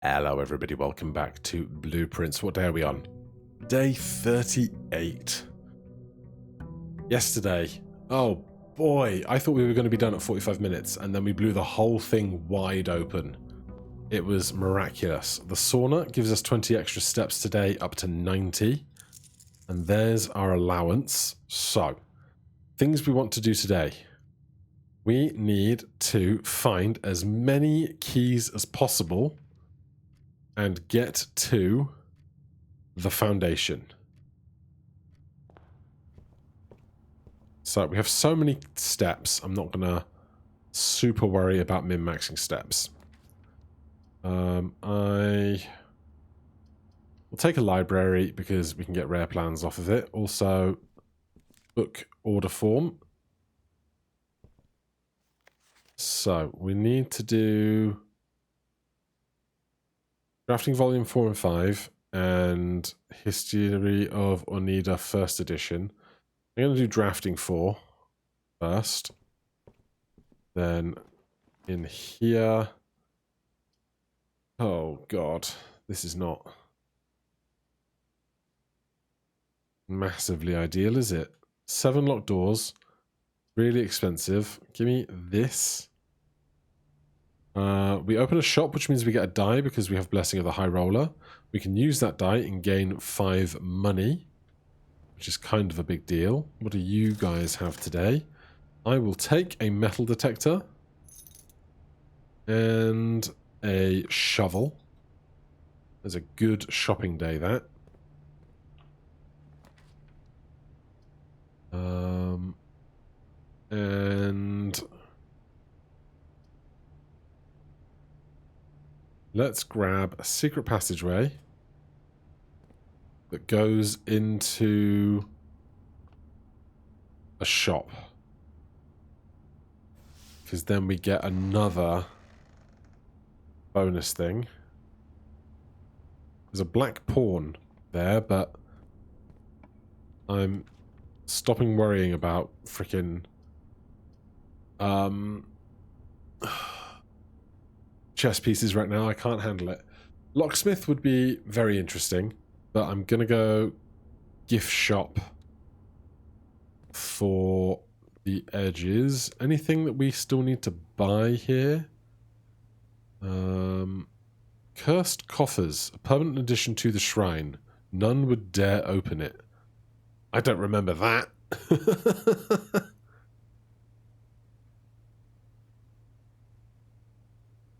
Hello everybody, welcome back to Blueprints. What day are we on? Day 38. Yesterday, oh boy, I thought we were going to be done at 45 minutes and then we blew the whole thing wide open. It was miraculous. The sauna gives us 20 extra steps today, up to 90. And there's our allowance. So, things we want to do today. We need to find as many keys as possible and get to the foundation. So we have so many steps, I'm not going to super worry about min-maxing steps. I will take a library because we can get rare plans off of it. Also, book order form. So we need to do Drafting Volume 4 and 5 and History of Oneida First Edition. I'm going to do Drafting 4 first. Then in here... Oh god, this is not massively ideal, is it? 7 locked doors. Really expensive. Give me this. We open a shop, which means we get a die because we have Blessing of the High Roller. We can use that die and gain 5 money, which is kind of a big deal. What do you guys have today? I will take a metal detector and a shovel. There's a good shopping day, that. And let's grab a secret passageway that goes into a shop. Because then we get another bonus thing. There's a black pawn there, but I'm stopping worrying about frickin' chess pieces right now. I can't handle it. Locksmith would be very interesting, but I'm gonna go gift shop for the edges. Anything that we still need to buy here? Cursed coffers, a permanent addition to the shrine. None would dare open it. I don't remember that.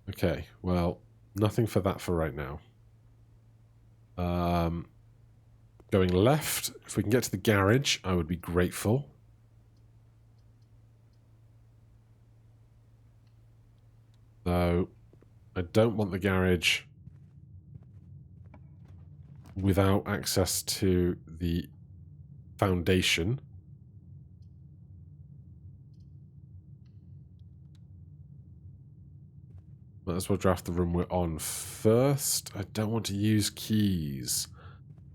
Okay, well, nothing for that for right now. Going left, if we can get to the garage, I would be grateful. Though, I don't want the garage without access to the foundation. Might as well draft the room we're on first. I don't want to use keys.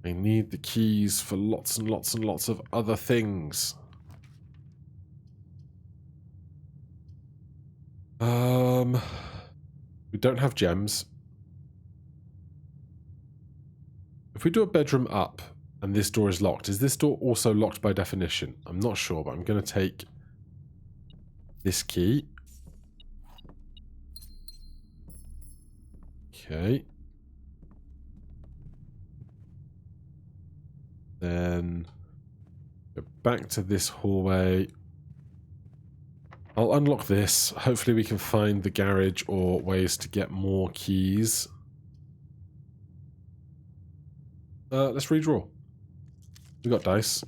I need the keys for lots and lots and lots of other things. We don't have gems. If we do a bedroom up and this door is locked, is this door also locked by definition? I'm not sure, but I'm going to take this key. Okay. Then go back to this hallway. I'll unlock this. Hopefully we can find the garage or ways to get more keys. Let's redraw. We got dice.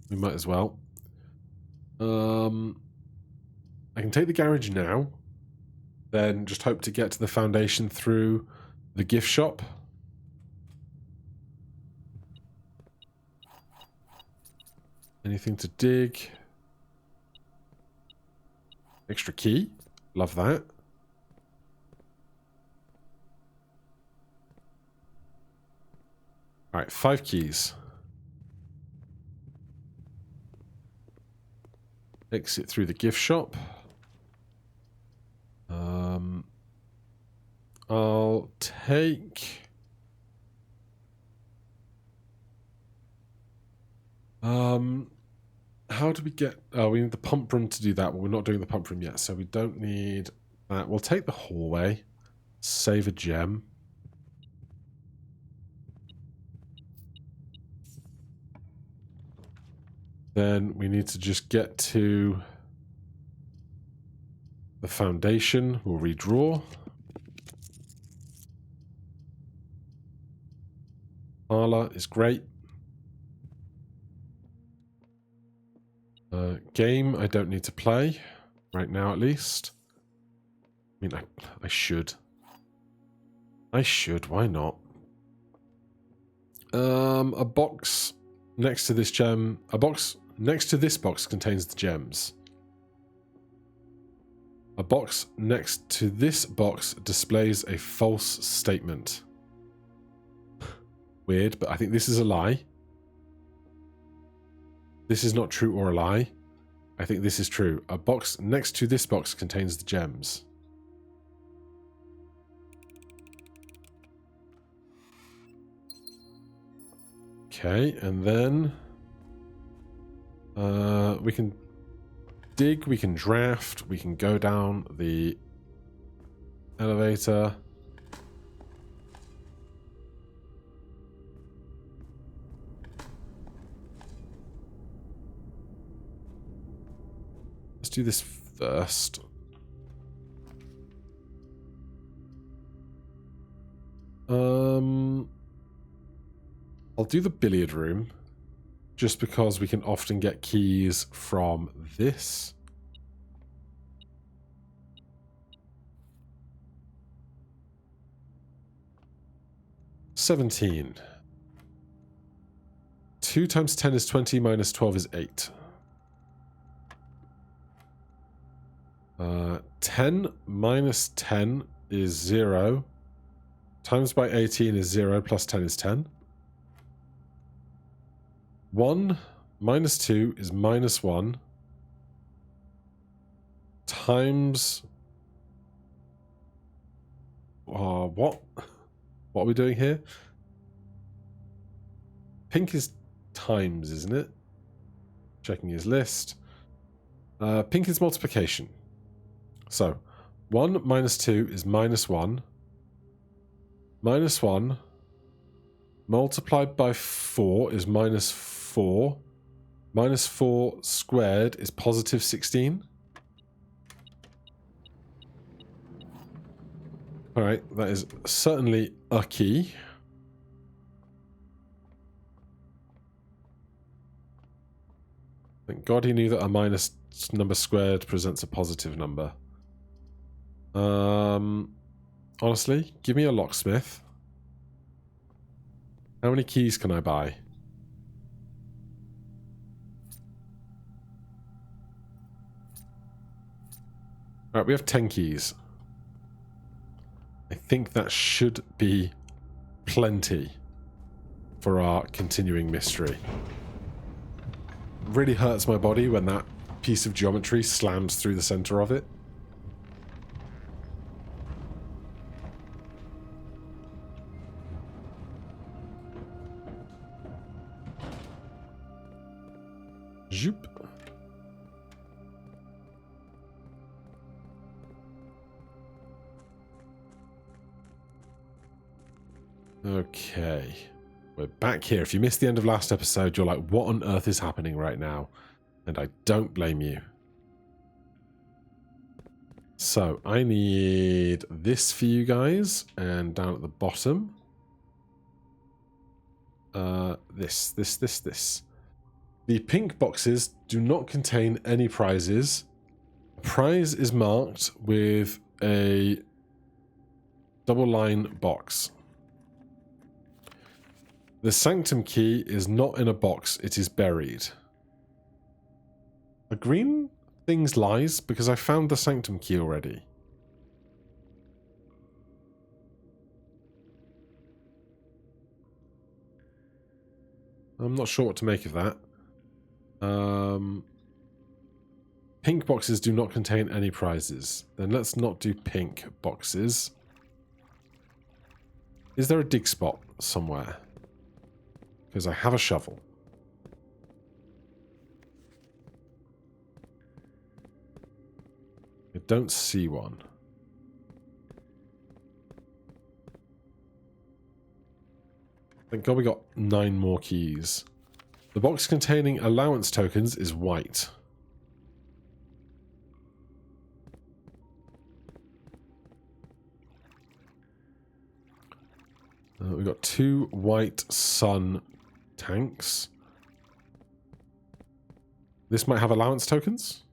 We might as well. I can take the garage now. Then just hope to get to the foundation through the gift shop. Anything to dig? Extra key. Love that. Alright, 5 keys. Exit through the gift shop. I'll take... How do we get... Oh, we need the pump room to do that, but we're not doing the pump room yet, so we don't need that. We'll take the hallway. Save a gem. Then we need to just get to the foundation. We'll redraw. Parlor is great. Game, I don't need to play. Right now, at least. I mean, I should. I should, why not? A box next to this gem... A box next to this box contains the gems. A box next to this box displays a false statement. Weird, but I think this is a lie. This is not true or a lie. I think this is true. A box next to this box contains the gems. Okay, and then we can dig, we can draft, we can go down the elevator. Let's do this first. I'll do the billiard room, just because we can often get keys from this. $17. 2 times 10 is 20, minus 12 is 8. 10 minus 10 is 0. Times by 18 is 0, plus 10 is 10. 1 minus 2 is minus 1. Times... what? What are we doing here? Pink is times, isn't it? Checking his list. Pink is multiplication. So, 1 minus 2 is minus 1. Minus 1 multiplied by 4 is minus 4. Minus 4 squared is positive 16. Alright, that is certainly a key. Thank God he knew that a minus number squared presents a positive number. Honestly, give me a locksmith. How many keys can I buy? Alright, we have 10 keys. I think that should be plenty for our continuing mystery. Really hurts my body when that piece of geometry slams through the center of it. Zoop. Okay. We're back here. If you missed the end of last episode, you're like, what on earth is happening right now? And I don't blame you. So, I need this for you guys. And down at the bottom. This. The pink boxes do not contain any prizes. A prize is marked with a double line box. The sanctum key is not in a box, it is buried. The green thing's lies because I found the sanctum key already. I'm not sure what to make of that. Pink boxes do not contain any prizes. Then let's not do pink boxes. Is there a dig spot somewhere? Because I have a shovel. I don't see one. Thank God we got 9 more keys. The box containing allowance tokens is white. We've got 2 white sun tanks. This might have allowance tokens.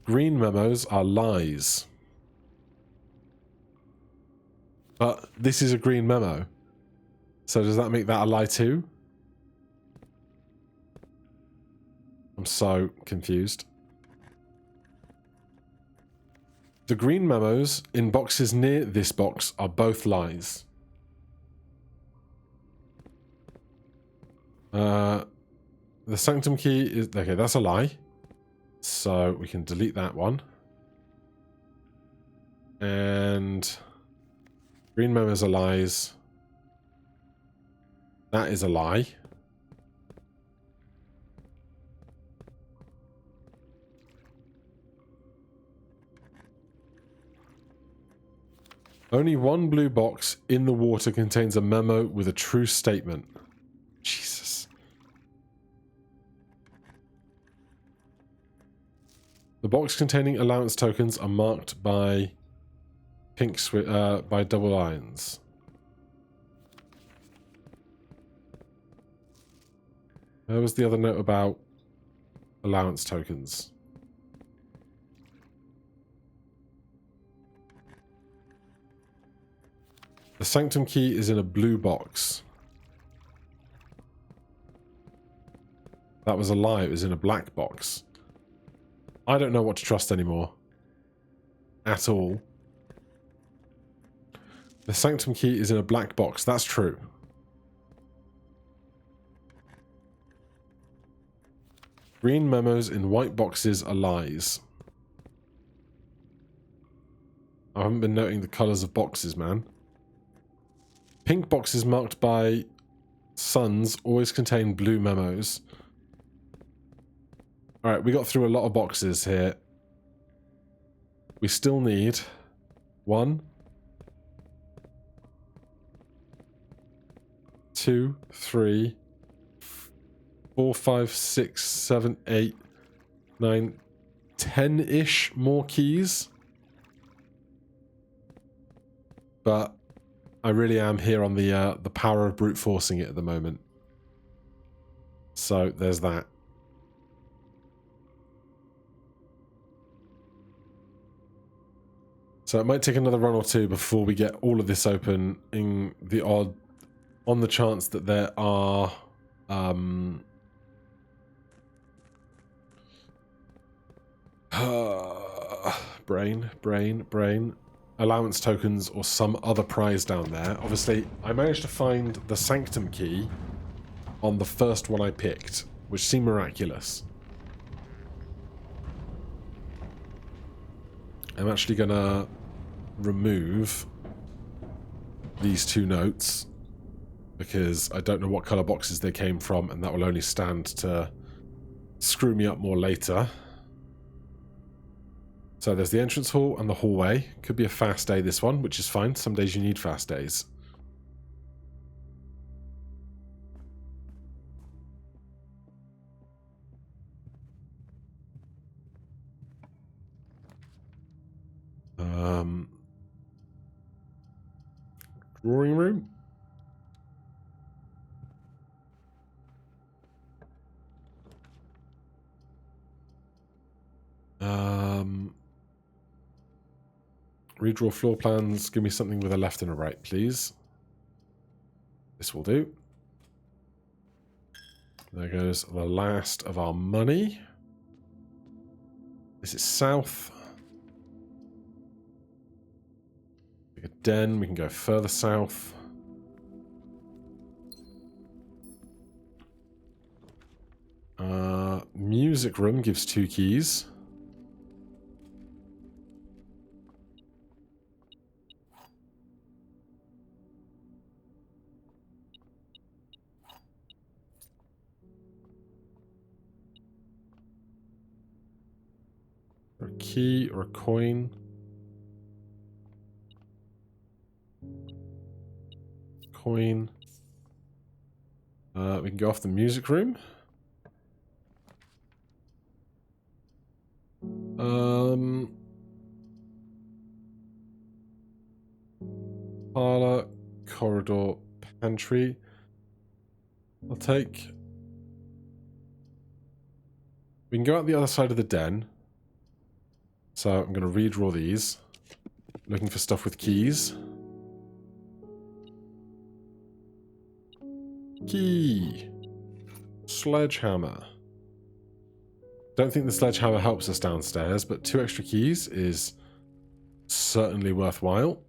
Green memos are lies. But this is a green memo. So does that make that a lie too? I'm so confused. The green memos in boxes near this box are both lies. The sanctum key is... Okay, that's a lie. So we can delete that one. And... green memos are lies. That is a lie. Only one blue box in the water contains a memo with a true statement. Jesus. The box containing allowance tokens are marked by pink by double lines. Where was the other note about allowance tokens? The sanctum key is in a blue box. That was a lie. It was in a black box. I don't know what to trust anymore. At all. The sanctum key is in a black box. That's true. Green memos in white boxes are lies. I haven't been noting the colours of boxes, man. Pink boxes marked by suns always contain blue memos. Alright, we got through a lot of boxes here. We still need 1, 2, 3, 4, 5, 6, 7, 8, 9, 10-ish more keys. But I really am here on the power of brute forcing it at the moment. So there's that. So it might take another run or two before we get all of this open in the odd, on the chance that there are brain allowance tokens or some other prize down there. Obviously, I managed to find the sanctum key on the first one I picked, which seemed miraculous. I'm actually gonna remove these 2 notes because I don't know what color boxes they came from, and that will only stand to screw me up more later. So there's the entrance hall and the hallway. Could be a fast day, this one, which is fine. Some days you need fast days. Drawing room. Redraw floor plans. Give me something with a left and a right, please. This will do. There goes the last of our money. This is south. A den. We can go further south. Music room gives 2 keys. A key or a coin. Coin. We can go off the music room. Parlor, corridor, pantry. I'll take... We can go out the other side of the den. So I'm going to redraw these. Looking for stuff with keys. Key. Sledgehammer. Don't think the sledgehammer helps us downstairs, but 2 extra keys is certainly worthwhile.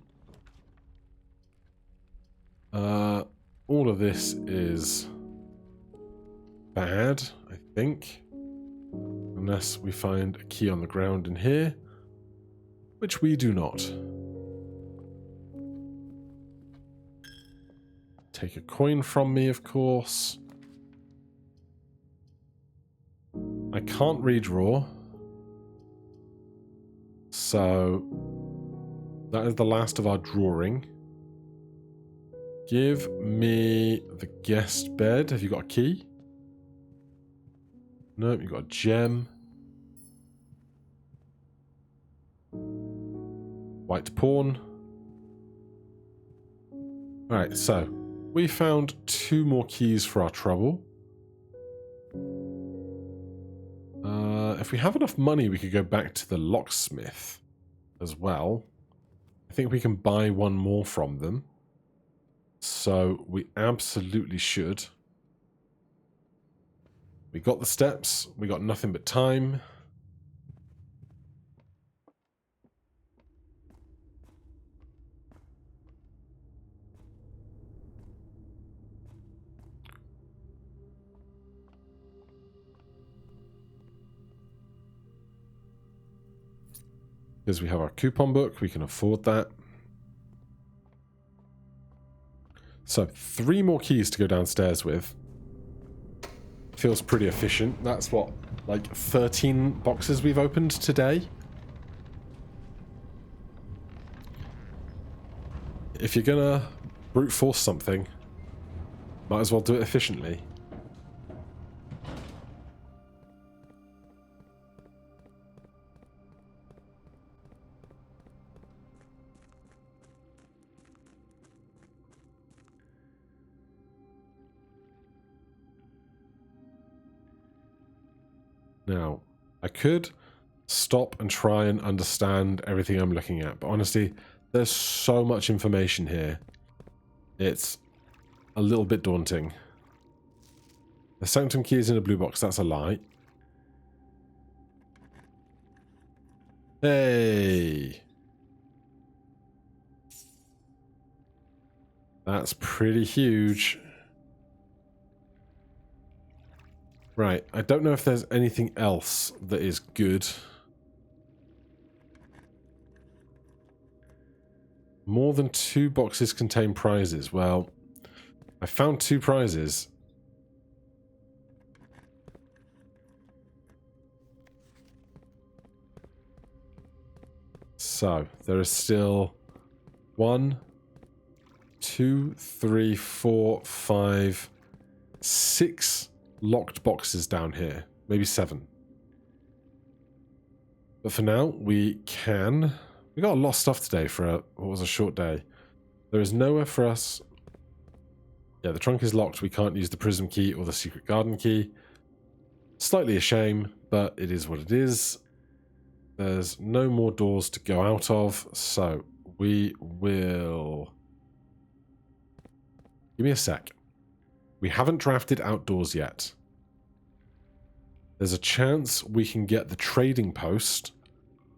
All of this is bad, I think. Unless we find a key on the ground in here, which we do not. Take a coin from me, of course. I can't redraw. So that is the last of our drawing. Give me the guest bed. Have you got a key? Nope, you've got a gem. White pawn. Alright, so we found 2 more keys for our trouble. If we have enough money, we could go back to the locksmith as well. I think we can buy 1 more from them. So we absolutely should. We got the steps. We got nothing but time. Because we have our coupon book, we can afford that. So 3 more keys to go downstairs with. Feels pretty efficient. That's what, like 13 boxes we've opened today. If you're gonna brute force something, might as well do it efficiently. Now, I could stop and try and understand everything I'm looking at, but honestly, there's so much information here. It's a little bit daunting. The sanctum key is in a blue box, that's a lie. Hey! That's pretty huge. Right, I don't know if there's anything else that is good. More than 2 boxes contain prizes. Well, I found 2 prizes. So, there is still 1, 2, 3, 4, 5, 6 locked boxes down here. Maybe 7. But for now, we can... We got a lot of stuff today for what was a short day. There is nowhere for us... Yeah, the trunk is locked. We can't use the prism key or the secret garden key. Slightly a shame, but it is what it is. There's no more doors to go out of, so we will... Give me a sec. We haven't drafted outdoors yet. There's a chance we can get the trading post,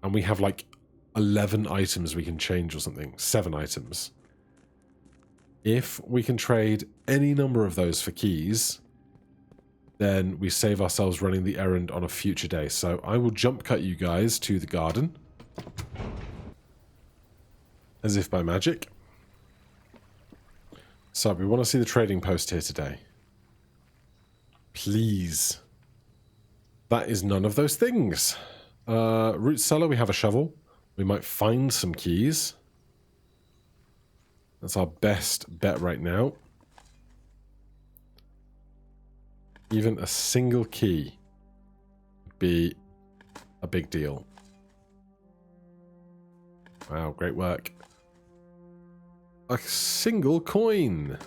and we have like 11 items we can change or something. 7 items. If we can trade any number of those for keys, then we save ourselves running the errand on a future day. So I will jump cut you guys to the garden. As if by magic. So we want to see the trading post here today. Please. That is none of those things. Root cellar, we have a shovel. We might find some keys. That's our best bet right now. Even a single key would be a big deal. Wow, great work. A single coin.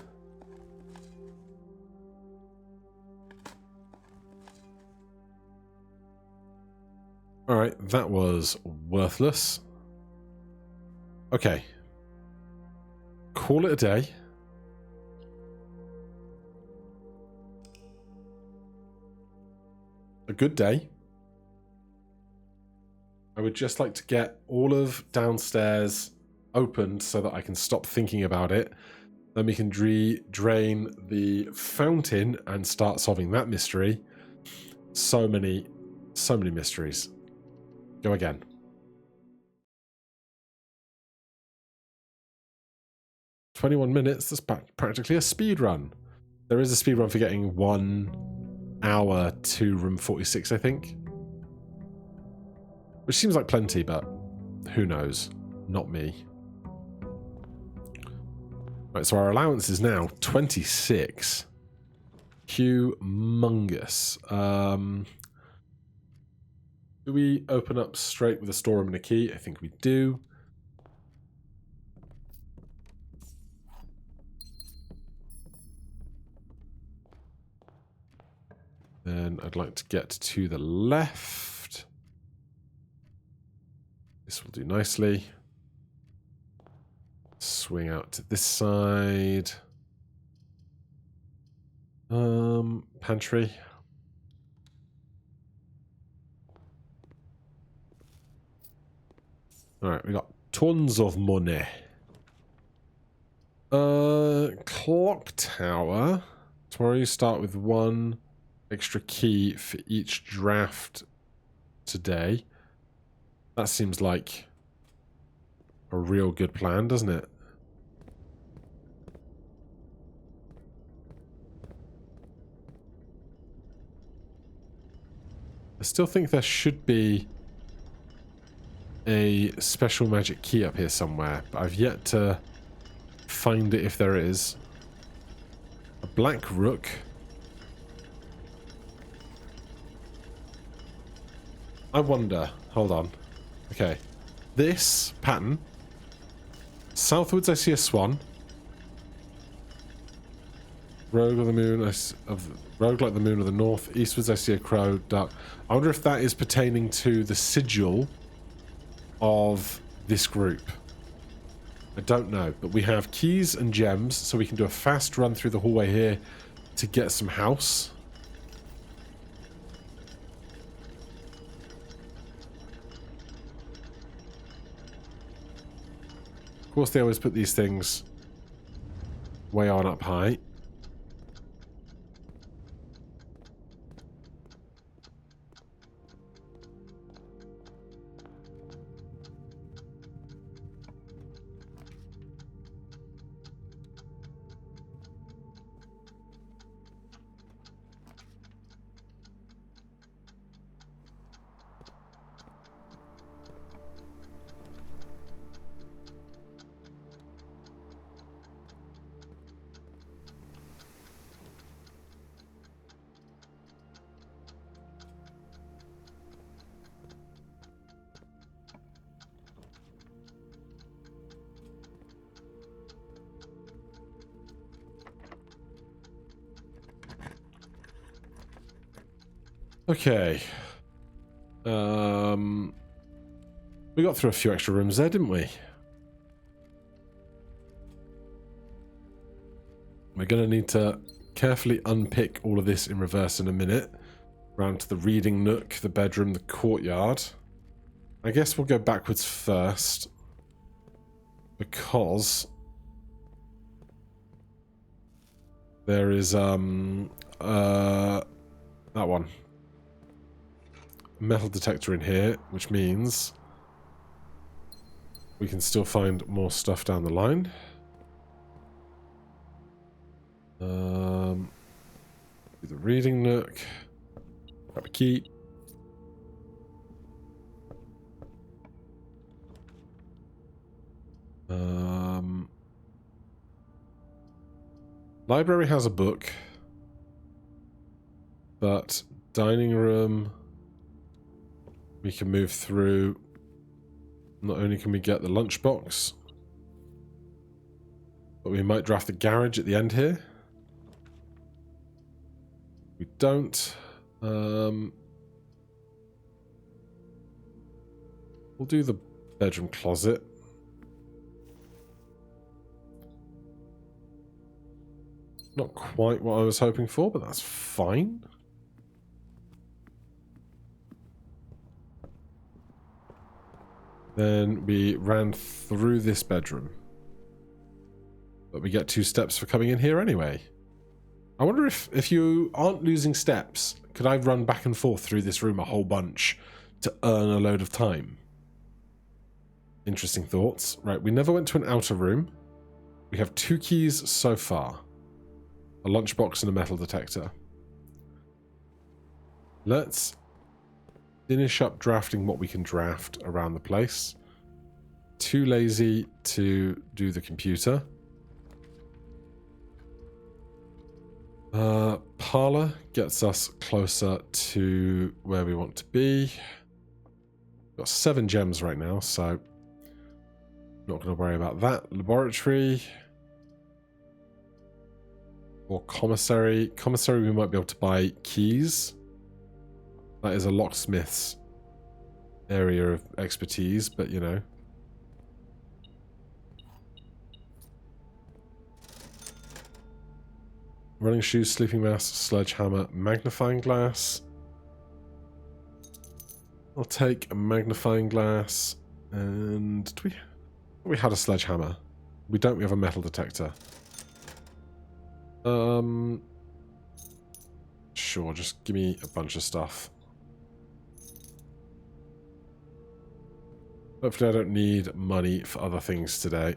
Alright, that was worthless. Okay. Call it a day. A good day. I would just like to get all of downstairs opened so that I can stop thinking about it. Then we can drain the fountain and start solving that mystery. So many mysteries. Go again. "21 minutes, that's practically a speed run." There is a speed run for getting 1 hour to room 46, I think. Which seems like plenty, but who knows? Not me. Right, so our allowance is now 26. Humongous. Do we open up straight with a storeroom and a key? I think we do. Then I'd like to get to the left. This will do nicely. Swing out to this side. Pantry. Alright, we got tons of money. Clock tower. Tomorrow you start with 1 extra key for each draft today. That seems like a real good plan, doesn't it? I still think there should be a special magic key up here somewhere, but I've yet to find it if there is. A black rook. I wonder. Hold on. Okay. This pattern. Southwards I see a swan. Rogue of the moon, rogue like the moon of the north. Eastwards I see a crow, duck. I wonder if that is pertaining to the sigil of this group. I don't know, but we have keys and gems, so we can do a fast run through the hallway here to get some house. Of course, they always put these things way on up high. Okay. We got through a few extra rooms there, didn't we? We're going to need to carefully unpick all of this in reverse in a minute. Round to the reading nook, the bedroom, the courtyard. I guess we'll go backwards first. Because there is that one. Metal detector in here, which means we can still find more stuff down the line. The reading nook. Grab a key. Library has a book. But dining room, we can move through. Not only can we get the lunchbox, but we might draft the garage at the end here. We don't. We'll do the bedroom closet. Not quite what I was hoping for, but that's fine. Then we ran through this bedroom. But we get 2 steps for coming in here anyway. I wonder if you aren't losing steps, could I run back and forth through this room a whole bunch to earn a load of time? Interesting thoughts. Right, we never went to an outer room. We have 2 keys so far. A lunchbox and a metal detector. Let's finish up drafting what we can draft around the place. Too lazy to do the computer. Parlor gets us closer to where we want to be. We've got 7 gems right now, so not going to worry about that. Laboratory or commissary. Commissary, we might be able to buy keys. That is a locksmith's area of expertise, but you know. Running shoes, sleeping mask, sledgehammer, magnifying glass. I'll take a magnifying glass. And do we had a sledgehammer? We don't. We have a metal detector. Sure. Just give me a bunch of stuff. Hopefully, I don't need money for other things today.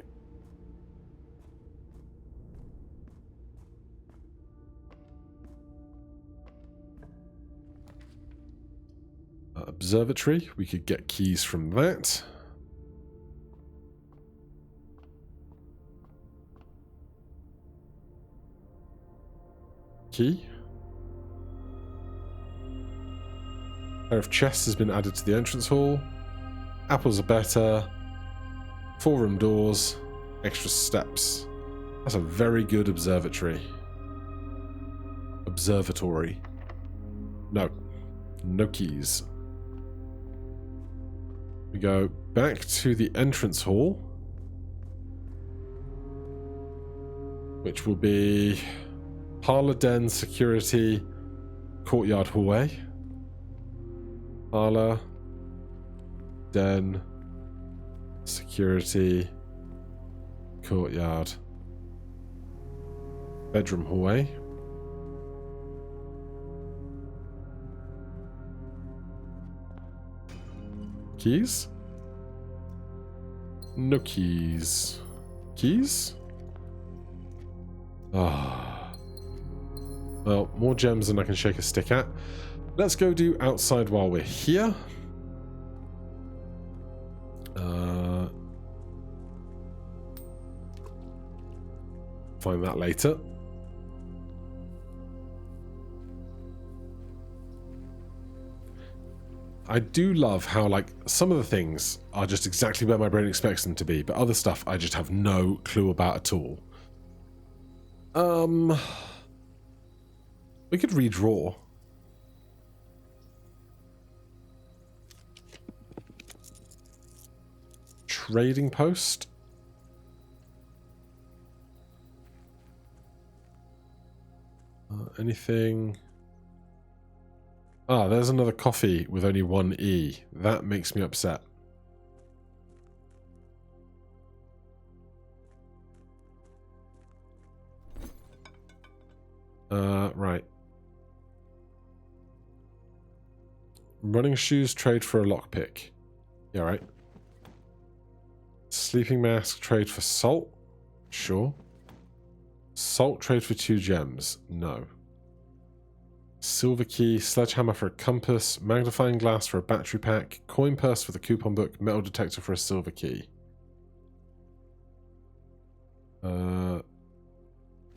Observatory, we could get keys from that. Key. Pair of chests has been added to the entrance hall. Apples are better. 4-room doors. Extra steps. That's a very good observatory. Observatory. No. No keys. We go back to the entrance hall, which will be parlor, den, security, courtyard, hallway. Parlor, den, security, courtyard, bedroom, hallway. Keys? No keys. Keys? Ah. Well, more gems than I can shake a stick at. Let's go do outside while we're here. Find that later. I do love how, like, some of the things are just exactly where my brain expects them to be, but other stuff I just have no clue about at all. We could redraw. Trading post. Anything... Ah, there's another coffee with only 1 E. That makes me upset. Right. Running shoes, trade for a lockpick. Yeah, right. Sleeping mask, trade for salt. Sure. Salt, trade for 2 gems. No. Silver key, sledgehammer for a compass, magnifying glass for a battery pack, coin purse for the coupon book, metal detector for a silver key.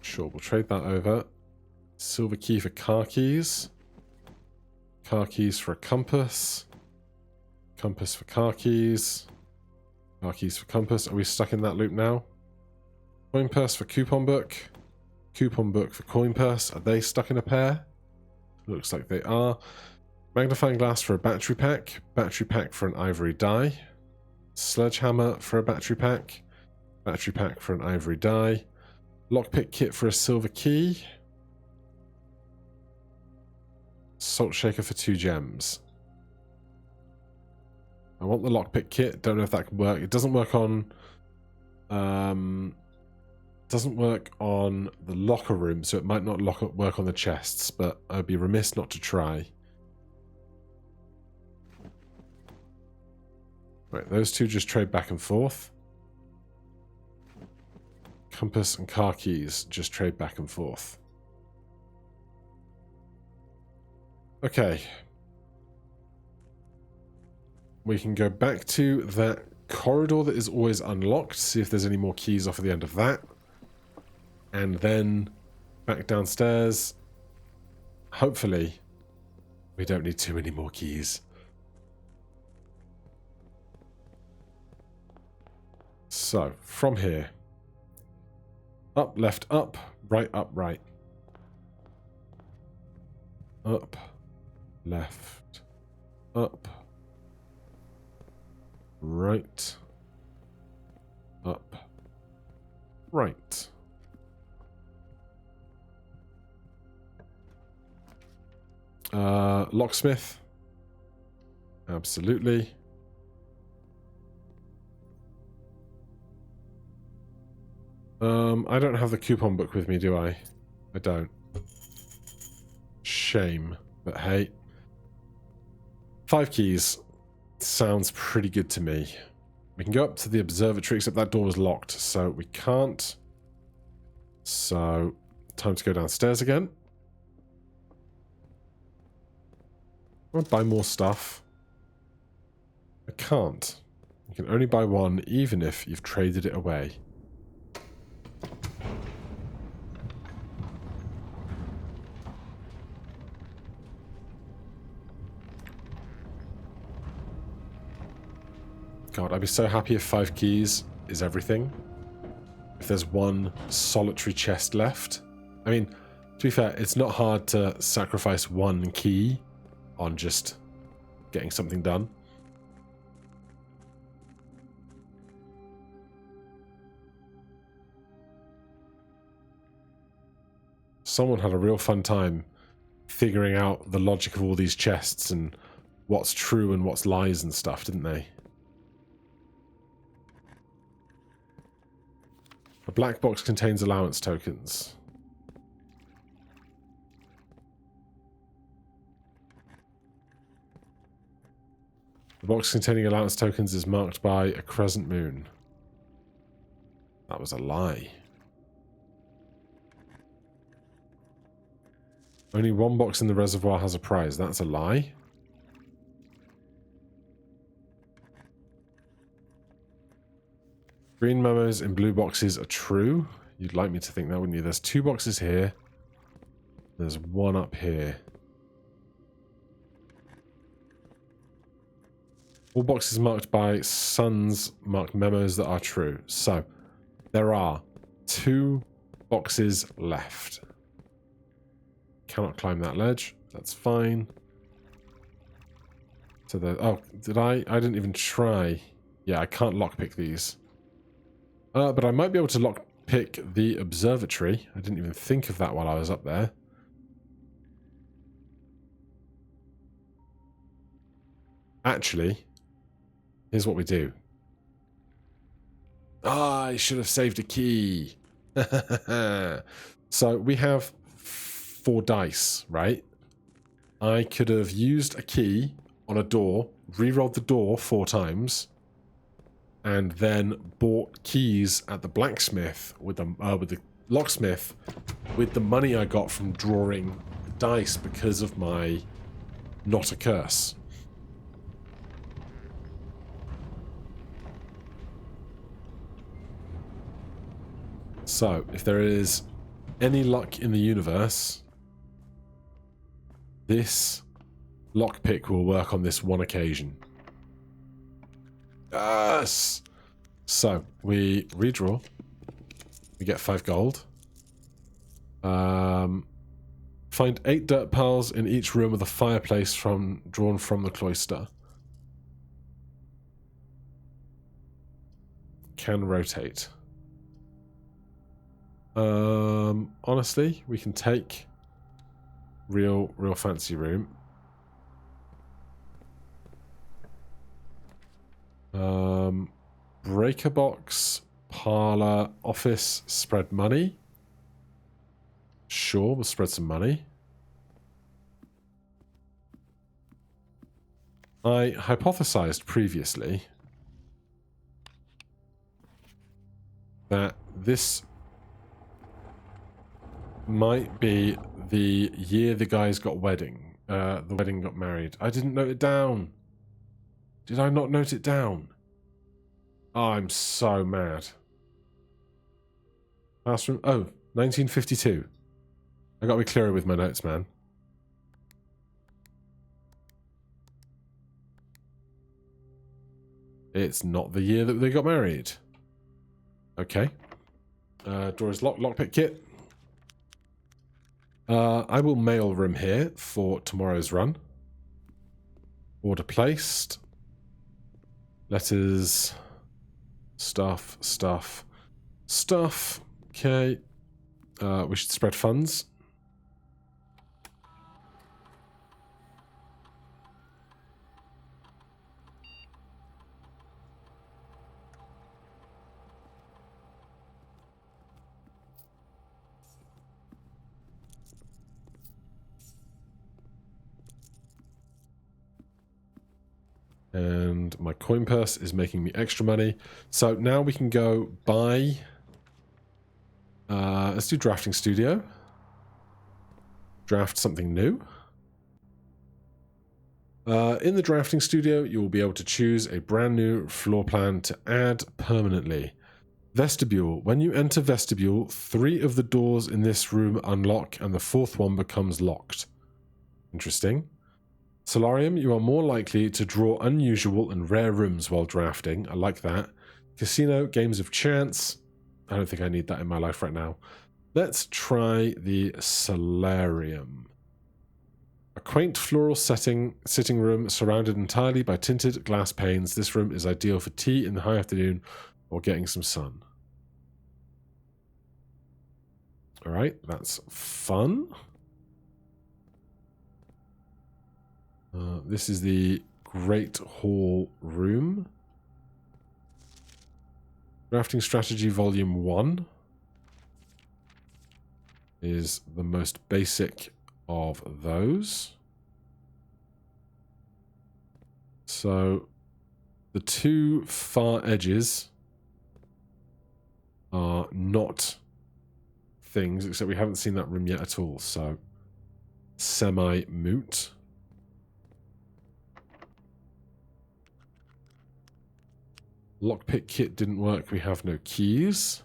Sure, we'll trade that over. Silver key for car keys. Car keys for a compass. Compass for car keys. Car keys for compass. Are we stuck in that loop now? Coin purse for coupon book. Coupon book for coin purse. Are they stuck in a pair? Looks like they are. Magnifying glass for a battery pack. Battery pack for an ivory die. Sledgehammer for a battery pack. Battery pack for an ivory die. Lockpick kit for a silver key. Salt shaker for 2 gems. I want the lockpick kit. Don't know if that can work. It doesn't work on... doesn't work on the locker room, so it might not work on the chests, but I'd be remiss not to try. Right, those two just trade back and forth. Compass and car keys just trade back and forth. Okay. We can go back to that corridor that is always unlocked, see if there's any more keys off at the end of that. And then back downstairs. Hopefully, we don't need too many more keys. So, from here. Up, left, up, right, right. Up, left, up, right, up, right. Locksmith. Absolutely. I don't have the coupon book with me, do I? I don't. Shame, but hey. 5 keys. Sounds pretty good to me. We can go up to the observatory, except that door was locked, so we can't. So, time to go downstairs again. I want to buy more stuff. I can't. You can only buy one, even if you've traded it away. God, I'd be so happy if 5 keys is everything. If there's one solitary chest left. I mean, to be fair, it's not hard to sacrifice 1 key on just getting something done. Someone had a real fun time figuring out the logic of all these chests and what's true and what's lies and stuff, didn't they? A black box contains allowance tokens. The box containing allowance tokens is marked by a crescent moon. That was a lie. Only 1 box in the reservoir has a prize. That's a lie. Green memos in blue boxes are true. You'd like me to think that, wouldn't you? There's 2 boxes here. There's 1 up here. All boxes marked by suns mark memos that are true. So, there are 2 boxes left. Cannot climb that ledge. That's fine. So the... Oh, did I? I didn't even try. Yeah, I can't lockpick these. But I might be able to lockpick the observatory. I didn't even think of that while I was up there. Actually, here's what we do. Ah, I should have saved a key. So we have 4 dice, right? I could have used a key on a door, re-rolled the door 4 times, and then bought keys at the blacksmith with the locksmith with the money I got from drawing dice because of my not a curse. So, if there is any luck in the universe, this lockpick will work on this one occasion. Yes! So, we redraw. We get 5 gold. Find 8 dirt piles in each room with a fireplace drawn from the cloister. Can rotate. Honestly, we can take real fancy room. Breaker box, parlor, office, spread money. Sure, we'll spread some money. I hypothesized previously that this might be the year the guys got the wedding got married. I didn't note it down. Did I not note it down? Oh, I'm so mad. Last room. Oh, 1952. I gotta be clearer with my notes, man. It's not the year that they got married. Okay. Door is locked. Lockpick kit. I will mail room here for tomorrow's run. Order placed. Letters. Stuff. Okay. We should spread funds. And my coin purse is making me extra money. So now we can go buy... let's do drafting studio. Draft something new. In the drafting studio, you will be able to choose a brand new floor plan to add permanently. Vestibule. When you enter vestibule, 3 of the doors in this room unlock and the 4th one becomes locked. Interesting. Solarium, you are more likely to draw unusual and rare rooms while drafting. I like that. Casino, games of chance. I don't think I need that in my life right now. Let's try the solarium. A quaint floral sitting room surrounded entirely by tinted glass panes. This room is ideal for tea in the high afternoon or getting some sun. All right, that's fun. This is the Great Hall Room. Drafting Strategy Volume 1 is the most basic of those. So the 2 far edges are not things, except we haven't seen that room yet at all, so semi-moot. Lockpick kit didn't work. We have no keys.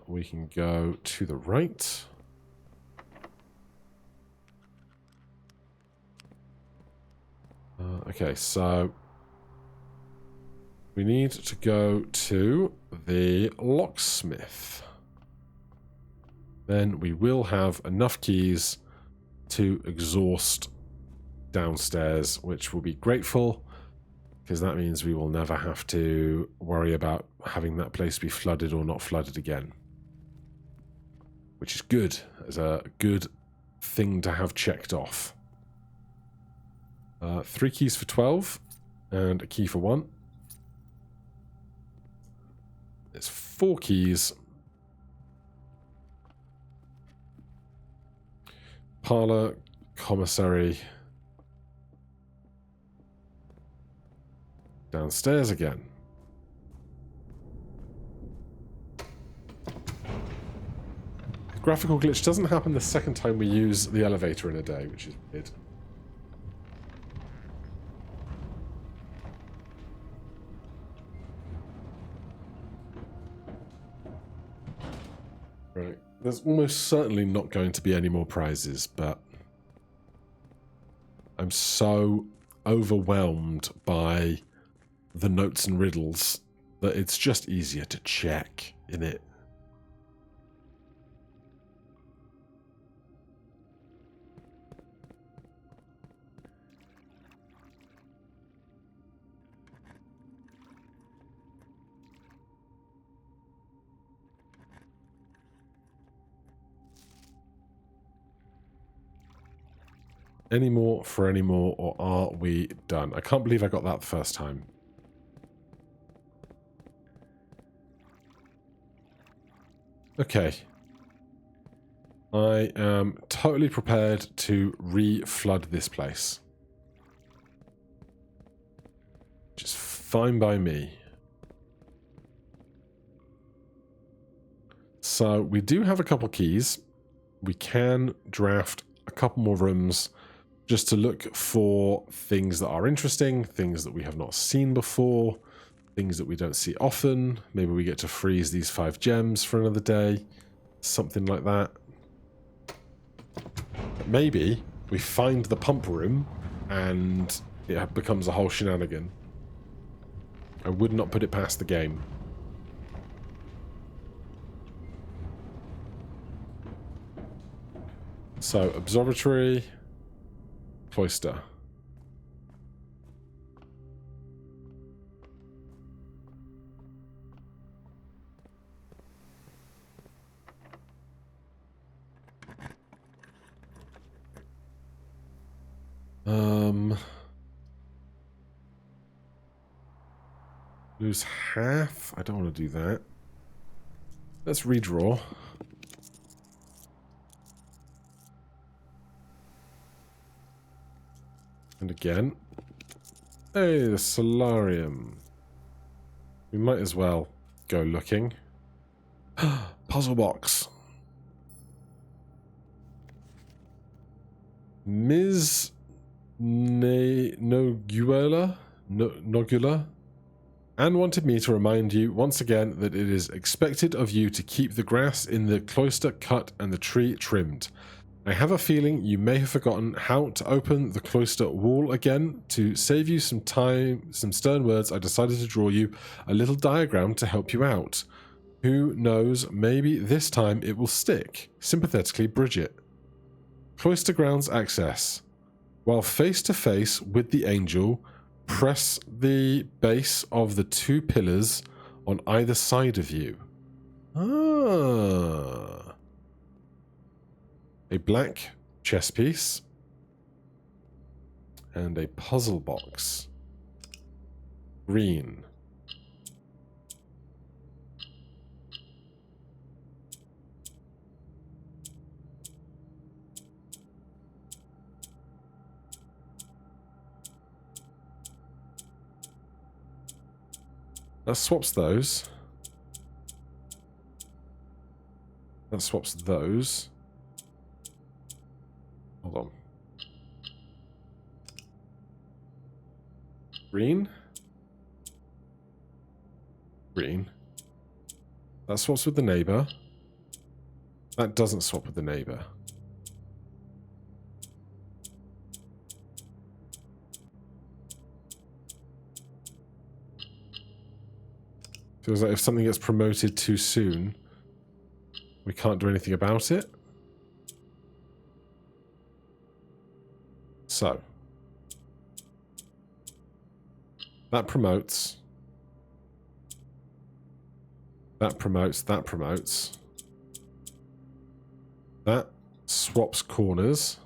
We can go to the right. Okay, so we need to go to the locksmith. Then we will have enough keys to exhaust downstairs, which will be grateful, because that means we will never have to worry about having that place be flooded or not flooded again. Which is good, as a good thing to have checked off. 3 keys for 12, and a key for 1. It's 4 keys. Parlor, commissary. Downstairs again. Graphical glitch doesn't happen the second time we use the elevator in a day, which is weird. Right. There's almost certainly not going to be any more prizes, but I'm so overwhelmed by the notes and riddles that it's just easier to check in it. Any more for any more, or are we done? I can't believe I got that the first time. Okay. I am totally prepared to re-flood this place. Just fine by me. So we do have a couple keys. We can draft a couple more rooms just to look for things that are interesting, things that we have not seen before, things that we don't see often. Maybe we get to freeze these 5 gems for another day, something like that. Maybe we find the pump room and it becomes a whole shenanigan. I would not put it past the game. So, observatory, cloister. Lose half? I don't want to do that. Let's redraw. And again. Hey, the solarium. We might as well go looking. Puzzle box. Ms. Noguela? Nogula? Anne wanted me to remind you once again that it is expected of you to keep the grass in the cloister cut and the tree trimmed. I have a feeling you may have forgotten how to open the cloister wall again. To save you some time, some stern words, I decided to draw you a little diagram to help you out. Who knows, maybe this time it will stick. Sympathetically, Bridget. Cloister grounds access. While face to face with the angel, press the base of the 2 pillars on either side of you. Ah. A black chess piece. And a puzzle box. Green. That swaps those. That swaps those. Hold on. Green. Green. That swaps with the neighbor. That doesn't swap with the neighbor. Feels like if something gets promoted too soon, we can't do anything about it. So. That promotes. That promotes. That promotes. That swaps corners.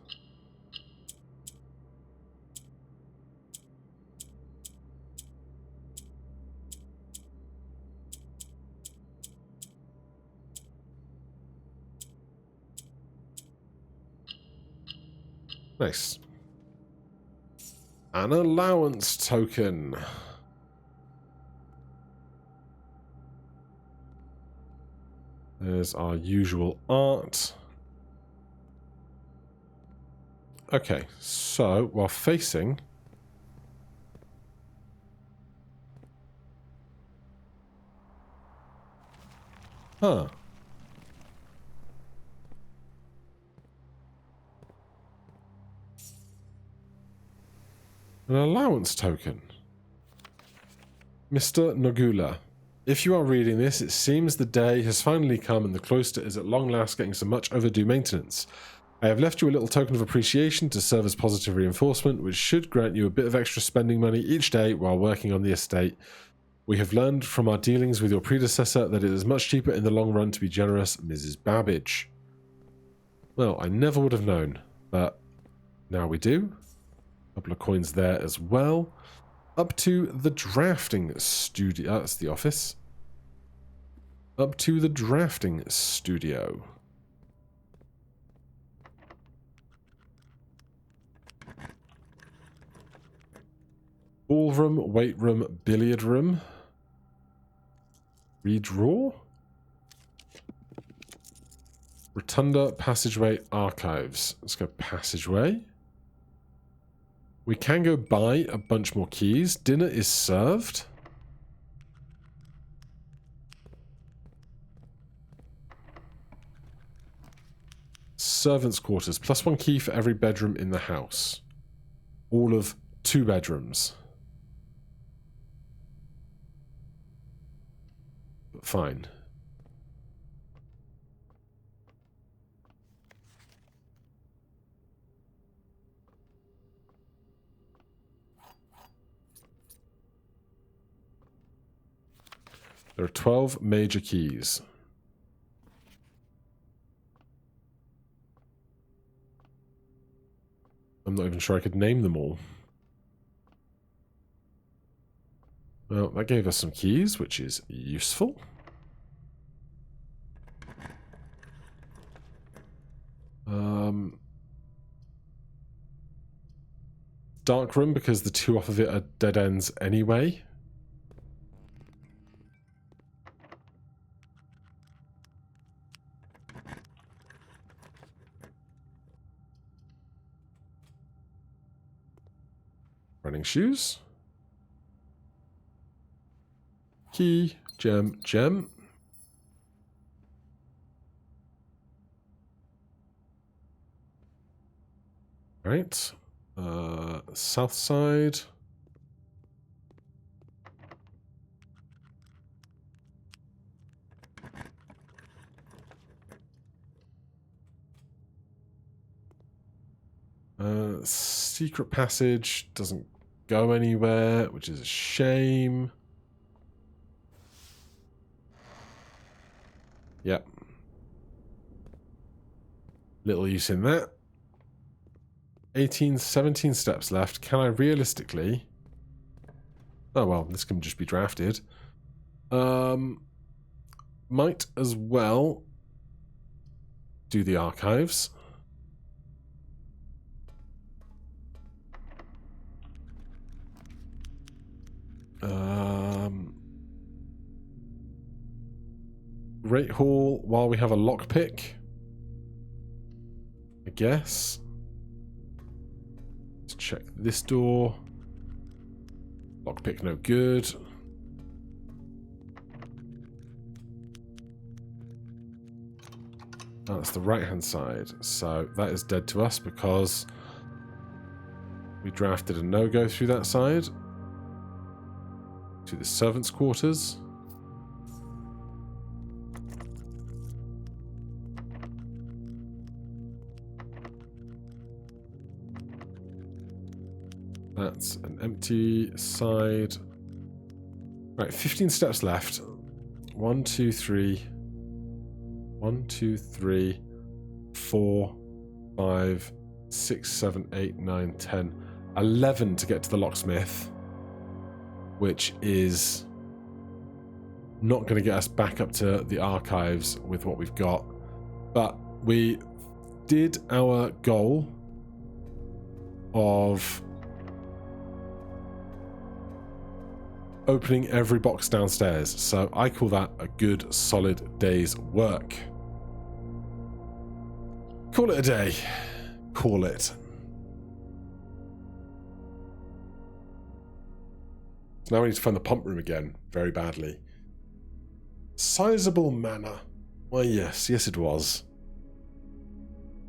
Nice. An allowance token. There's our usual art. Okay, so while facing... Huh. An allowance token. Mr. Nogula. If you are reading this, it seems the day has finally come and the cloister is at long last getting some much overdue maintenance. I have left you a little token of appreciation to serve as positive reinforcement, which should grant you a bit of extra spending money each day while working on the estate. We have learned from our dealings with your predecessor that it is much cheaper in the long run to be generous, Mrs. Babbage. Well, I never would have known, but now we do. A couple of coins there as well. Up to the drafting studio. That's the office. Up to the drafting studio. Ballroom, weight room, billiard room. Redraw? Rotunda, passageway, archives. Let's go passageway. We can go buy a bunch more keys. Dinner is served. Servants' quarters. +1 key for every bedroom in the house. All of 2 bedrooms. But fine. There are 12 major keys. I'm not even sure I could name them all. Well, that gave us some keys, which is useful. Dark room, because the 2 off of it are dead ends anyway. Running shoes. Key, gem, gem. Right. South side. Secret passage doesn't go anywhere, which is a shame. Yep. Little use in that. 17 steps left. Can I realistically... Oh, well, this can just be drafted. Might as well do the archives. Great Hall while we have a lockpick, I guess. Let's check this door. Lockpick no good. Oh, that's the right hand side, so that is dead to us because we drafted a no-go through that side. To the servants' quarters. That's an empty side. Right, 15 steps left. 1, 2, 3. 1, 2, 3, 4, 5, 6, 7, 8, 9, 10. 11 to get to the locksmith. Which is not going to get us back up to the archives with what we've got. But we did our goal of opening every box downstairs. So I call that a good, solid day's work. Call it a day. Call it. Now we need to find the pump room again, very badly. Sizable manor. Why, yes, it was.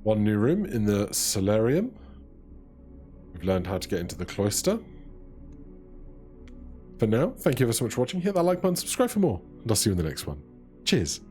One new room in the solarium. We've learned how to get into the cloister. For now, thank you ever so much for watching. Hit that like button, subscribe for more, and I'll see you in the next one. Cheers.